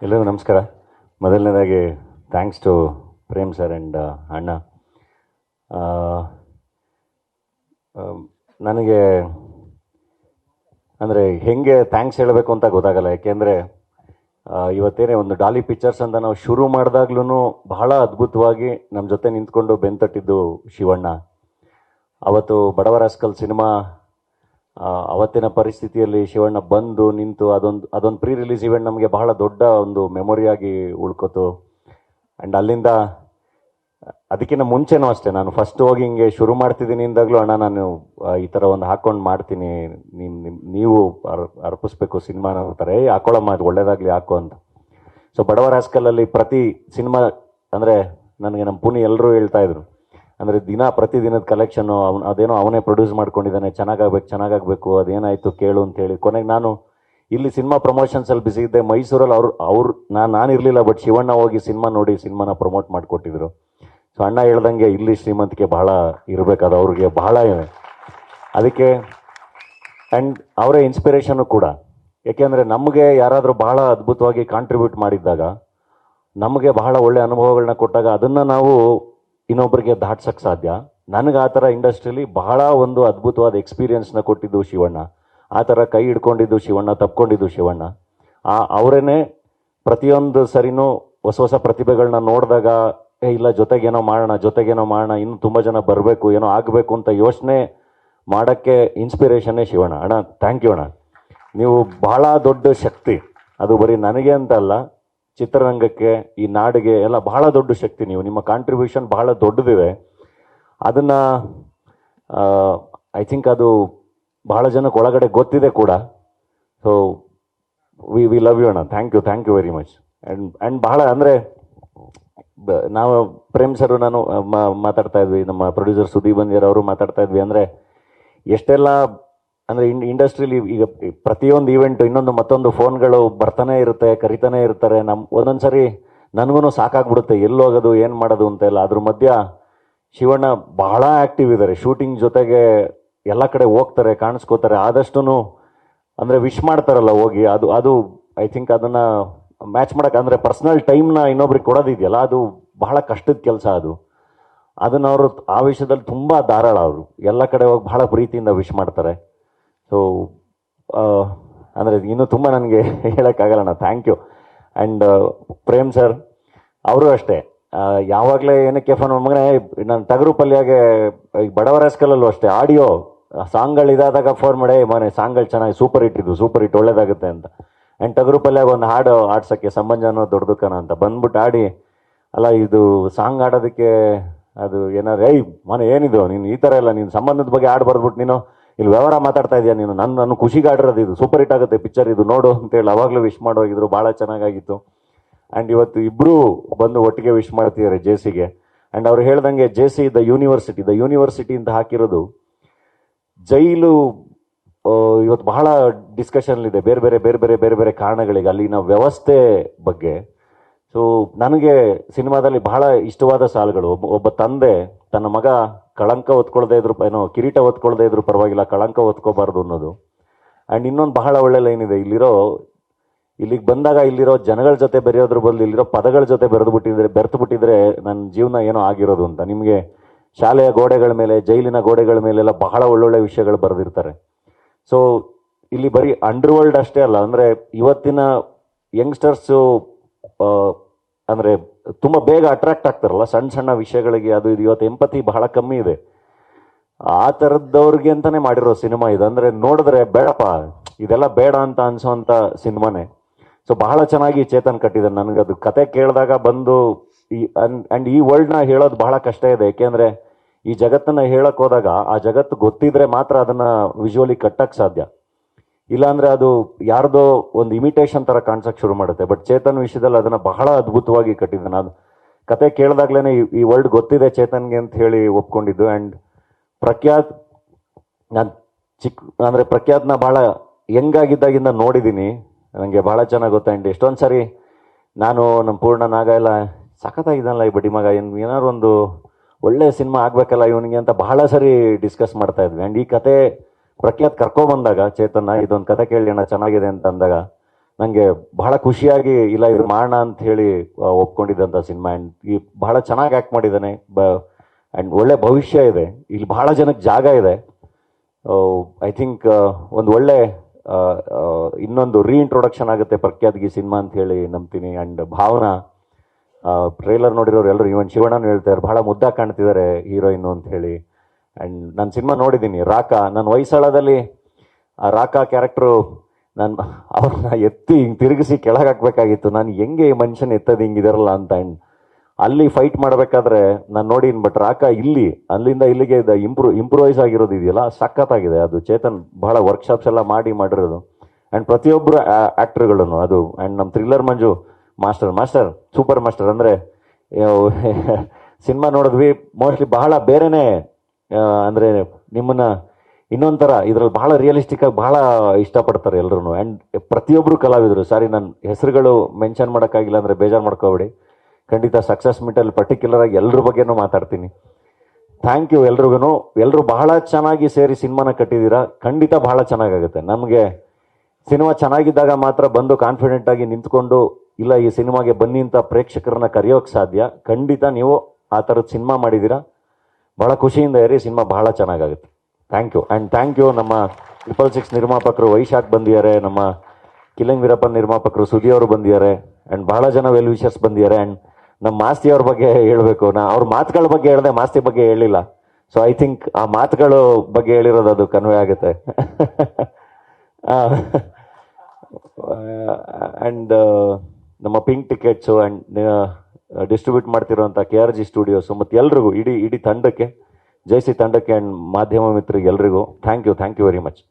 ಎಲ್ಲರಿಗೂ ನಮಸ್ಕಾರ. ಮೊದಲನೇದಾಗಿ thanks to Prem sir and ಅಣ್ಣ. ನನಗೆ ಅಂದರೆ ಹೆಂಗೆ ಥ್ಯಾಂಕ್ಸ್ ಹೇಳಬೇಕು ಅಂತ ಗೊತ್ತಾಗಲ್ಲ. ಯಾಕೆಂದರೆ ಇವತ್ತೇನೇ ಒಂದು ಡಾಲಿ ಪಿಕ್ಚರ್ಸ್ ಅಂತ ನಾವು ಶುರು ಮಾಡಿದಾಗ್ಲೂ ಬಹಳ ಅದ್ಭುತವಾಗಿ ನಮ್ಮ ಜೊತೆ ನಿಂತ್ಕೊಂಡು ಬೆಂತಟ್ಟಿದ್ದು ಶಿವಣ್ಣ. ಅವತ್ತು ಬಡವರ ರಾಸ್ಕಲ್ ಸಿನಿಮಾ ಅವತ್ತಿನ ಪರಿಸ್ಥಿತಿಯಲ್ಲಿ ಶಿವಣ್ಣ ಬಂದು ನಿಂತು ಅದೊಂದು ಪ್ರೀ ರಿಲೀಸ್ ಇವೆಂಟ್ ನಮಗೆ ಬಹಳ ದೊಡ್ಡ ಒಂದು ಮೆಮೊರಿಯಾಗಿ ಉಳ್ಕೋತು. ಆ್ಯಂಡ್ ಅಲ್ಲಿಂದ ಅದಕ್ಕಿಂತ ಮುಂಚೆನೂ ಅಷ್ಟೇ, ನಾನು ಫಸ್ಟ್ ಹೋಗಿ ಹಿಂಗೆ ಶುರು ಮಾಡ್ತಿದ್ದೀನಿ ಇಂದಾಗಲೂ ಅಣ್ಣ ನಾನು ಈ ಥರ ಒಂದು ಹಾಕ್ಕೊಂಡು ಮಾಡ್ತೀನಿ, ನೀವು ಅರ್ಪಿಸ್ಬೇಕು ಸಿನಿಮಾನ ಅಂತಾರೆ, ಹಾಕೊಳ್ಳಮ್ಮ ಅದು ಒಳ್ಳೇದಾಗಲಿ ಹಾಕೋ ಅಂತ. ಸೊ ಬಡವರ ರಾಸ್ಕಲಲ್ಲಿ ಪ್ರತಿ ಸಿನಿಮಾ ಅಂದರೆ ನನಗೆ ನಮ್ಮ ಪುನಿ ಎಲ್ಲರೂ ಹೇಳ್ತಾ ಇದ್ರು, ಅಂದರೆ ಪ್ರತಿದಿನದ ಕಲೆಕ್ಷನ್ನು ಅದೇನೋ ಅವನೇ ಪ್ರೊಡ್ಯೂಸ್ ಮಾಡ್ಕೊಂಡಿದ್ದಾನೆ, ಚೆನ್ನಾಗಾಗಬೇಕು ಅದೇನಾಯಿತು ಕೇಳು ಅಂತೇಳಿ. ಕೊನೆಗೆ ನಾನು ಇಲ್ಲಿ ಸಿನಿಮಾ ಪ್ರಮೋಷನ್ಸಲ್ಲಿ ಬಿಸಿ ಇದ್ದೆ, ಮೈಸೂರಲ್ಲಿ ನಾನು ಇರಲಿಲ್ಲ, ಬಟ್ ಶಿವಣ್ಣ ಹೋಗಿ ಸಿನಿಮಾ ನೋಡಿ ಸಿನಿಮಾನ ಪ್ರಮೋಟ್ ಮಾಡಿಕೊಟ್ಟಿದ್ರು. ಸೊ ಅಣ್ಣ ಹೇಳ್ದಂಗೆ ಇಲ್ಲಿ ಶ್ರೀಮಂತಿಕೆ ಬಹಳ ಇರಬೇಕಾದ ಅವ್ರಿಗೆ ಬಹಳ ಇವೆ. ಅದಕ್ಕೆ ಆ್ಯಂಡ್ ಅವರೇ ಇನ್ಸ್ಪಿರೇಷನ್ನು ಕೂಡ. ಏಕೆಂದರೆ ನಮಗೆ ಯಾರಾದರೂ ಬಹಳ ಅದ್ಭುತವಾಗಿ ಕಾಂಟ್ರಿಬ್ಯೂಟ್ ಮಾಡಿದ್ದಾಗ, ನಮಗೆ ಬಹಳ ಒಳ್ಳೆ ಅನುಭವಗಳನ್ನ ಕೊಟ್ಟಾಗ ಅದನ್ನು ನಾವು ಇನ್ನೊಬ್ಬರಿಗೆ ದಾಟ್ಸಕ್ಕೆ ಸಾಧ್ಯ. ನನಗೆ ಆ ಥರ ಇಂಡಸ್ಟ್ರಿಯಲ್ಲಿ ಬಹಳ ಒಂದು ಅದ್ಭುತವಾದ ಎಕ್ಸ್ಪೀರಿಯನ್ಸ್ನ ಕೊಟ್ಟಿದ್ದು ಶಿವಣ್ಣ. ಆ ಥರ ಕೈ ಹಿಡ್ಕೊಂಡಿದ್ದು ಶಿವಣ್ಣ, ತಪ್ಕೊಂಡಿದ್ದು ಶಿವಣ್ಣ. ಅವರೇನೆ ಪ್ರತಿಯೊಂದು ಸರಿನೂ ಹೊಸ ಪ್ರತಿಭೆಗಳನ್ನ ನೋಡಿದಾಗ ಇಲ್ಲ ಜೊತೆಗೇನೋ ಮಾಡೋಣ, ಇನ್ನೂ ತುಂಬ ಜನ ಬರಬೇಕು, ಏನೋ ಆಗಬೇಕು ಅಂತ ಯೋಚನೆ ಮಾಡೋಕ್ಕೆ ಇನ್ಸ್ಪಿರೇಷನ್ನೇ ಶಿವಣ್ಣ. ಅಣ್ಣ ಥ್ಯಾಂಕ್ ಯು ಅಣ್ಣ. ನೀವು ಬಹಳ ದೊಡ್ಡ ಶಕ್ತಿ, ಅದು ಬರೀ ನನಗೆ ಅಂತ ಅಲ್ಲ, ಚಿತ್ರರಂಗಕ್ಕೆ, ಈ ನಾಡಿಗೆ ಎಲ್ಲ ಬಹಳ ದೊಡ್ಡ ಶಕ್ತಿ. ನಿಮ್ಮ ಕಾಂಟ್ರಿಬ್ಯೂಷನ್ ಬಹಳ ದೊಡ್ಡದಿದೆ. ಅದನ್ನು ಐ ಥಿಂಕ್ ಅದು ಬಹಳ ಜನಕ್ಕೆ ಒಳಗಡೆ ಗೊತ್ತಿದೆ ಕೂಡ. ಸೊ ವಿ ಲವ್ ಯು ಅಣ್ಣ. Thank you very much. And ಬಹಳ ಅಂದರೆ ನಾವು ಪ್ರೇಮ್ ಸರ್ ನಾನು ಮಾತಾಡ್ತಾ ಇದ್ವಿ, ನಮ್ಮ ಪ್ರೊಡ್ಯೂಸರ್ ಸುದೀಪ್ ಬಂದಿಯರ್ ಅವರು ಮಾತಾಡ್ತಾ ಇದ್ವಿ. ಅಂದರೆ ಎಷ್ಟೆಲ್ಲ ಅಂದರೆ ಇಂಡಸ್ಟ್ರಿಲಿ ಈಗ ಪ್ರತಿಯೊಂದು ಈವೆಂಟು ಇನ್ನೊಂದು ಮತ್ತೊಂದು ಫೋನ್ಗಳು ಬರ್ತಾನೆ ಇರುತ್ತೆ, ಕರಿತಾನೆ ಇರ್ತಾರೆ. ಒಂದೊಂದು ಸರಿ ನನಗೂ ಸಾಕಾಗ್ಬಿಡುತ್ತೆ ಎಲ್ಲೋಗೋದು ಏನು ಮಾಡೋದು ಅಂತೆಲ್ಲ. ಅದ್ರ ಮಧ್ಯ ಶಿವಣ್ಣ ಬಹಳ ಆ್ಯಕ್ಟಿವ್ ಇದ್ದಾರೆ, ಶೂಟಿಂಗ್ ಜೊತೆಗೆ ಎಲ್ಲ ಕಡೆ ಹೋಗ್ತಾರೆ, ಕಾಣಿಸ್ಕೋತಾರೆ. ಆದಷ್ಟು ಅಂದರೆ ವಿಶ್ ಮಾಡ್ತಾರಲ್ಲ ಹೋಗಿ, ಅದು ಐ ಥಿಂಕ್ ಅದನ್ನು ಮ್ಯಾಚ್ ಮಾಡೋಕೆ, ಅಂದರೆ ಪರ್ಸ್ನಲ್ ಟೈಮ್ನ ಇನ್ನೊಬ್ರಿಗೆ ಕೊಡೋದಿದೆಯಲ್ಲ, ಅದು ಬಹಳ ಕಷ್ಟದ ಕೆಲಸ. ಅದನ್ನು ಅವರು ಆ ವಿಷಯದಲ್ಲಿ ತುಂಬ ಧಾರಾಳ. ಅವರು ಎಲ್ಲ ಕಡೆ ಹೋಗಿ ಬಹಳ ಪ್ರೀತಿಯಿಂದ ವಿಶ್ ಮಾಡ್ತಾರೆ. ಸೊ ಅಂದರೆ ಇನ್ನೂ ತುಂಬ ನನಗೆ ಹೇಳೋಕ್ಕಾಗಲ್ಲ. Thank you. And Prem sir ಅವರು ಅಷ್ಟೇ, ಯಾವಾಗಲೇ ಏನಕ್ಕೆ ಫೋನ್ ಮಗನೇ, ನಾನು ಟಗರು ಪಲ್ಯಾಗೆ ಬಡವರ ರಾಸ್ಕಲಲ್ಲೂ ಅಷ್ಟೇ ಆಡಿಯೋ ಸಾಂಗ್ಗಳು ಇದಾದಾಗ ಫೋನ್ ಮಾಡಿ, ಮನೆ ಸಾಂಗ್ಗಳು ಚೆನ್ನಾಗಿ ಸೂಪರ್ ಹಿಟ್ ಒಳ್ಳೇದಾಗುತ್ತೆ ಅಂತ. ಆ್ಯಂಡ್ ಟಗರು ಪಲ್ಯಾಗ ಒಂದು ಹಾಡು ಆಡ್ಸೋಕ್ಕೆ ಸಂಬಂಧನೋ ದೊಡ್ಡದಕ್ಕನ ಅಂತ ಬಂದ್ಬಿಟ್ಟು ಆಡಿ, ಅಲ್ಲ ಇದು ಸಾಂಗ್ ಆಡೋದಕ್ಕೆ ಅದು ಏನಾದ್ರು ಮನೆ ಏನಿದು ನೀನು ಈ ಥರ ಎಲ್ಲ ನೀನು ಸಂಬಂಧದ ಬಗ್ಗೆ ಆಡ್ ಬರ್ದ್ಬಿಟ್ಟು ನೀನು ಇಲ್ಲಿ ವ್ಯವಹಾರ ಮಾತಾಡ್ತಾ ಇದೆಯಾ ನೀನು, ನನ್ನ ಖುಷಿಗೆ ಆಡಿರೋದು, ಇದು ಸೂಪರ್ ಹಿಟ್ ಆಗುತ್ತೆ ಪಿಕ್ಚರ್, ಇದು ನೋಡು ಅಂತೇಳಿ ಅವಾಗಲೂ ವಿಶ್ ಮಾಡೋಗಿದ್ರು. ಭಾಳ ಚೆನ್ನಾಗಾಗಿತ್ತು. ಆ್ಯಂಡ್ ಇವತ್ತು ಇಬ್ಬರು ಬಂದು ಒಟ್ಟಿಗೆ ವಿಶ್ ಮಾಡ್ತಿದ್ದಾರೆ ಜೇಸಿಗೆ. ಆ್ಯಂಡ್ ಅವ್ರು ಹೇಳ್ದಂಗೆ ಜೇಸಿ ದ ಯೂನಿವರ್ಸಿಟಿ ಅಂತ ಹಾಕಿರೋದು. ಜೈಲು ಇವತ್ತು ಬಹಳ ಡಿಸ್ಕಷನ್ಲಿದೆ ಬೇರೆ ಬೇರೆ ಕಾರಣಗಳಿಗೆ ಅಲ್ಲಿನ ವ್ಯವಸ್ಥೆ ಬಗ್ಗೆ. ಸೊ ನನಗೆ ಸಿನಿಮಾದಲ್ಲಿ ಬಹಳ ಇಷ್ಟವಾದ ಸಾಲುಗಳು, ಒಬ್ಬ ತಂದೆ ತನ್ನ ಮಗ ಕಳಂಕ ಹೊತ್ಕೊಳ್ದೇ ಇದ್ರು, ಕಿರೀಟ ಹೊತ್ಕೊಳ್ದೇ ಇದ್ರು ಪರವಾಗಿಲ್ಲ, ಕಳಂಕ ಹೊತ್ಕೋಬಾರ್ದು ಅನ್ನೋದು. ಆ್ಯಂಡ್ ಇನ್ನೊಂದು ಬಹಳ ಒಳ್ಳೆ ಲೈನ್ ಇದೆ, ಇಲ್ಲಿಗೆ ಬಂದಾಗ ಇಲ್ಲಿರೋ ಜನಗಳ ಜೊತೆ ಬೆರೆಯೋದ್ರ ಬದಲು ಇಲ್ಲಿರೋ ಪದಗಳ ಜೊತೆ ಬೆರೆತು ಬಿಟ್ಟಿದ್ರೆ ನನ್ನ ಜೀವನ ಏನೋ ಆಗಿರೋದು ಅಂತ. ನಿಮಗೆ ಶಾಲೆಯ ಗೋಡೆಗಳ ಮೇಲೆ, ಜೈಲಿನ ಗೋಡೆಗಳ ಮೇಲೆಲ್ಲ ಬಹಳ ಒಳ್ಳೊಳ್ಳೆ ವಿಷಯಗಳು ಬರೆದಿರ್ತಾರೆ. ಸೊ ಇಲ್ಲಿ ಬರೀ ಅಂಡರ್ವರ್ಲ್ಡ್ ಅಷ್ಟೇ ಅಲ್ಲ, ಅಂದರೆ ಇವತ್ತಿನ ಯಂಗ್ಸ್ಟರ್ಸು ಅಂದರೆ ತುಂಬ ಬೇಗ ಅಟ್ರಾಕ್ಟ್ ಆಗ್ತಾರಲ್ಲ ಸಣ್ಣ ವಿಷಯಗಳಿಗೆ, ಅದು ಇದು ಇವತ್ತು ಎಂಪತಿ ಬಹಳ ಕಮ್ಮಿ ಇದೆ. ಆ ಥರದ್ದವ್ರಿಗೆ ಅಂತಲೇ ಮಾಡಿರೋ ಸಿನಿಮಾ ಇದು. ಅಂದರೆ ನೋಡಿದ್ರೆ ಬೇಡಪ್ಪ ಇದೆಲ್ಲ ಬೇಡ ಅಂತ ಅನ್ಸೋವಂಥ ಸಿನಿಮಾನೇ. ಸೊ ಬಹಳ ಚೆನ್ನಾಗಿ ಚೇತನ್ ಕಟ್ಟಿದ್ದಾನೆ. ನನಗದು ಕತೆ ಕೇಳಿದಾಗ ಬಂದು ಈ ವರ್ಲ್ಡ್ನ ಹೇಳೋದು ಬಹಳ ಕಷ್ಟ ಇದೆ. ಏಕೆಂದರೆ ಈ ಜಗತ್ತನ್ನು ಹೇಳಕ್ಕೆ ಹೋದಾಗ ಆ ಜಗತ್ತು ಗೊತ್ತಿದ್ರೆ ಮಾತ್ರ ಅದನ್ನು ವಿಜುವಲಿ ಕಟ್ಟಕ್ಕೆ ಸಾಧ್ಯ. ಇಲ್ಲಾಂದರೆ ಅದು ಯಾರ್ದೋ ಒಂದು ಇಮಿಟೇಷನ್ ಥರ ಕಾಣಿಸೋಕ್ಕೆ ಶುರು ಮಾಡುತ್ತೆ. ಬಟ್ ಚೇತನ್ ವಿಷಯದಲ್ಲಿ ಅದನ್ನು ಬಹಳ ಅದ್ಭುತವಾಗಿ ಕಟ್ಟಿದ್ದಾನೆ. ಅದು ಕತೆ ಕೇಳಿದಾಗ್ಲೇ ಈ ವರ್ಲ್ಡ್ ಗೊತ್ತಿದೆ ಚೇತನ್ಗೆ ಅಂತ ಹೇಳಿ ಒಪ್ಕೊಂಡಿದ್ದು. ಆ್ಯಂಡ್ ಪ್ರಖ್ಯಾತ್, ನಾನು ಪ್ರಖ್ಯಾತ್ನ ಭಾಳ ಹೆಂಗಾಗಿದ್ದಾಗಿಂದ ನೋಡಿದ್ದೀನಿ, ನನಗೆ ಭಾಳ ಚೆನ್ನಾಗಿ ಗೊತ್ತಾ. ಆ್ಯಂಡ್ ಎಷ್ಟೊಂದು ಸರಿ ನಾನು ನಮ್ಮ ಪೂರ್ಣ ನಾಗ ಎಲ್ಲ ಸಖತ್ತಾಗಿದ್ದಾನಲ್ಲ ಈ ಬಡ್ಡಿ ಮಗ, ಏನಾದ್ರು ಒಂದು ಒಳ್ಳೆ ಸಿನಿಮಾ ಆಗಬೇಕಲ್ಲ ಇವನಿಗೆ ಅಂತ ಬಹಳ ಸರಿ ಡಿಸ್ಕಸ್ ಮಾಡ್ತಾ ಇದ್ವಿ. ಆ್ಯಂಡ್ ಈ ಕತೆ ಪ್ರಖ್ಯಾತ್ ಕರ್ಕೊಬಂದಾಗ ಚೇತನ್ನ ಇದೊಂದು ಕತೆ ಕೇಳಿ ಅಣ್ಣ ಚೆನ್ನಾಗಿದೆ ಅಂತ ಅಂದಾಗ ನನಗೆ ಬಹಳ ಖುಷಿಯಾಗಿ ಇಲ್ಲ ಇದು ಮಾಡೋಣ ಅಂತ ಹೇಳಿ ಒಪ್ಕೊಂಡಿದ್ದಂಥ ಸಿನಿಮಾ. ಆ್ಯಂಡ್ ಈ ಬಹಳ ಚೆನ್ನಾಗಿ ಆ್ಯಕ್ಟ್ ಮಾಡಿದ್ದಾನೆ. ಆ್ಯಂಡ್ ಒಳ್ಳೆ ಭವಿಷ್ಯ ಇದೆ, ಇಲ್ಲಿ ಬಹಳ ಜನಕ್ಕೆ ಜಾಗ ಇದೆ. ಐ ಥಿಂಕ್ ಒಂದು ಒಳ್ಳೆ ಇನ್ನೊಂದು ರೀಇಂಟ್ರೊಡಕ್ಷನ್ ಆಗುತ್ತೆ ಪ್ರಖ್ಯಾತ್ಗೆ ಸಿನಿಮಾ ಅಂತ ಹೇಳಿ ನಂಬ್ತೀನಿ. ಆ್ಯಂಡ್ ಭಾವನಾ ಟ್ರೈಲರ್ ನೋಡಿರೋರು ಎಲ್ಲರೂ, ಇವನ್ ಶಿವಣ್ಣನು ಹೇಳ್ತಾರೆ ಬಹಳ ಮುದ್ದಾಗಿ ಕಾಣ್ತಿದ್ದಾರೆ ಹೀರೋಯಿನ್ನು ಅಂತ ಹೇಳಿ. ಆ್ಯಂಡ್ ನಾನು ಸಿನಿಮಾ ನೋಡಿದ್ದೀನಿ, ರಾಕಾ. ನನ್ನ ಹೊಯ್ಸಳದಲ್ಲಿ ಆ ರಾಕಾ ಕ್ಯಾರೆಕ್ಟ್ರು ಅವ್ರನ್ನ ಎತ್ತಿ ಹಿಂಗೆ ತಿರುಗಿಸಿ ಕೆಳಗೆ ಹಾಕ್ಬೇಕಾಗಿತ್ತು. ನಾನು ಹೆಂಗೆ ಈ ಮನುಷ್ಯನ ಎತ್ತದು ಹಿಂಗಿದಾರಲ್ಲ ಅಂತ. ಆ್ಯಂಡ್ ಅಲ್ಲಿ ಫೈಟ್ ಮಾಡಬೇಕಾದ್ರೆ ನಾನು ನೋಡಿನ್, ಬಟ್ ರಾಕಾ ಇಲ್ಲಿ ಅಲ್ಲಿಂದ ಇಲ್ಲಿಗೆ ಇಂಪ್ರೂವೈಸ್ ಆಗಿರೋದು ಇದೆಯಲ್ಲ, ಸಖತ್ತಾಗಿದೆ ಅದು. ಚೇತನ್ ಬಹಳ ವರ್ಕ್ಶಾಪ್ಸ್ ಎಲ್ಲ ಮಾಡಿರೋದು. ಆ್ಯಂಡ್ ಪ್ರತಿಯೊಬ್ಬರು ಆ್ಯಕ್ಟರ್ಗಳನ್ನು ಅದು. ಆ್ಯಂಡ್ ನಮ್ಮ ಥ್ರಿಲ್ಲರ್ ಮಂಜು ಮಾಸ್ಟರ್ ಸೂಪರ್ ಮಾಸ್ಟರ್. ಅಂದರೆ ಸಿನಿಮಾ ನೋಡಿದ್ವಿ, ಮೋಸ್ಟ್ಲಿ ಬಹಳ ಬೇರೆನೇ, ಅಂದರೆ ನಿಮ್ಮನ್ನ ಇನ್ನೊಂಥರ ಇದರಲ್ಲಿ ಬಹಳ ರಿಯಲಿಸ್ಟಿಕ್ ಆಗಿ ಬಹಳ ಇಷ್ಟಪಡ್ತಾರೆ ಎಲ್ಲರೂ. ಆ್ಯಂಡ್ ಪ್ರತಿಯೊಬ್ಬರು ಕಲಾವಿದರು, ಸಾರಿ ನನ್ನ ಹೆಸರುಗಳು ಮೆನ್ಷನ್ ಮಾಡೋಕ್ಕಾಗಿಲ್ಲ ಅಂದರೆ ಬೇಜಾರು ಮಾಡ್ಕೋಬೇಡಿ. ಖಂಡಿತ ಸಕ್ಸಸ್ ಮೀಟಲ್ಲಿ ಪರ್ಟಿಕ್ಯುಲರ್ ಆಗಿ ಎಲ್ಲರ ಬಗ್ಗೆನೂ ಮಾತಾಡ್ತೀನಿ. ಥ್ಯಾಂಕ್ ಯು ಎಲ್ರಿಗೂ. ಎಲ್ಲರೂ ಬಹಳ ಚೆನ್ನಾಗಿ ಸೇರಿ ಸಿನಿಮಾನ ಕಟ್ಟಿದ್ದೀರಾ. ಖಂಡಿತ ಬಹಳ ಚೆನ್ನಾಗಾಗುತ್ತೆ. ನಮಗೆ ಸಿನಿಮಾ ಚೆನ್ನಾಗಿದ್ದಾಗ ಮಾತ್ರ ಬಂದು ಕಾನ್ಫಿಡೆಂಟ್ ಆಗಿ ನಿಂತ್ಕೊಂಡು ಇಲ್ಲ ಈ ಸಿನಿಮಾಗೆ ಬನ್ನಿ ಅಂತ ಪ್ರೇಕ್ಷಕರನ್ನ ಕರೆಯೋಕ್ಕೆ ಸಾಧ್ಯ. ಖಂಡಿತ ನೀವು ಆ ಥರದ ಸಿನಿಮಾ ಮಾಡಿದ್ದೀರಾ. ಬಹಳ ಖುಷಿಯಿಂದ ಇರಿ, ಸಿನಿಮಾ ಬಹಳ ಚೆನ್ನಾಗಾಗುತ್ತೆ. Thank you. And thank you ನಮ್ಮ 666 ನಿರ್ಮಾಪಕರು ವೈಶಾಖ್ ಬಂದಿದ್ದಾರೆ, ನಮ್ಮ ಕಿಲ್ಲಂಗ್ ವೀರಪ್ಪನ್ ನಿರ್ಮಾಪಕರು ಸುದಿ ಅವರು ಬಂದಿದ್ದಾರೆ, ಆ್ಯಂಡ್ ಬಹಳ ಜನ ವೆಲ್ ವಿಷರ್ಸ್ ಬಂದಿದ್ದಾರೆ. ಆ್ಯಂಡ್ ನಮ್ಮ ಮಾಸ್ತಿ ಅವ್ರ ಬಗ್ಗೆ ಹೇಳಬೇಕು. ಅವ್ರ ಮಾತುಗಳ ಬಗ್ಗೆ ಹೇಳಿದೆ, ಮಾಸ್ತಿ ಬಗ್ಗೆ ಹೇಳಿಲ್ಲ. ಸೊ ಐ ಥಿಂಕ್ ಆ ಮಾತುಗಳು ಬಗ್ಗೆ ಹೇಳಿರೋದು ಅದು ಕನ್ವೆ ಆಗುತ್ತೆ. ಆ್ಯಂಡ್ ನಮ್ಮ ಪಿಂಕ್ ಟಿಕೆಟ್ಸು ಆ್ಯಂಡ್ ಡಿಸ್ಟ್ರಿಬ್ಯೂಟ್ ಮಾಡ್ತಿರೋಂಥ KRG ಸ್ಟುಡಿಯೋಸು ಮತ್ತು ಎಲ್ರಿಗೂ ಇಡೀ ತಂಡಕ್ಕೆ, ಜೈಸಿ ತಂಡಕ್ಕೆ ಆ್ಯಂಡ್ ಮಾಧ್ಯಮ ಮಿತ್ರರಿಗೆ ಎಲ್ರಿಗೂ ಥ್ಯಾಂಕ್ ಯು ವೆರಿ ಮಚ್.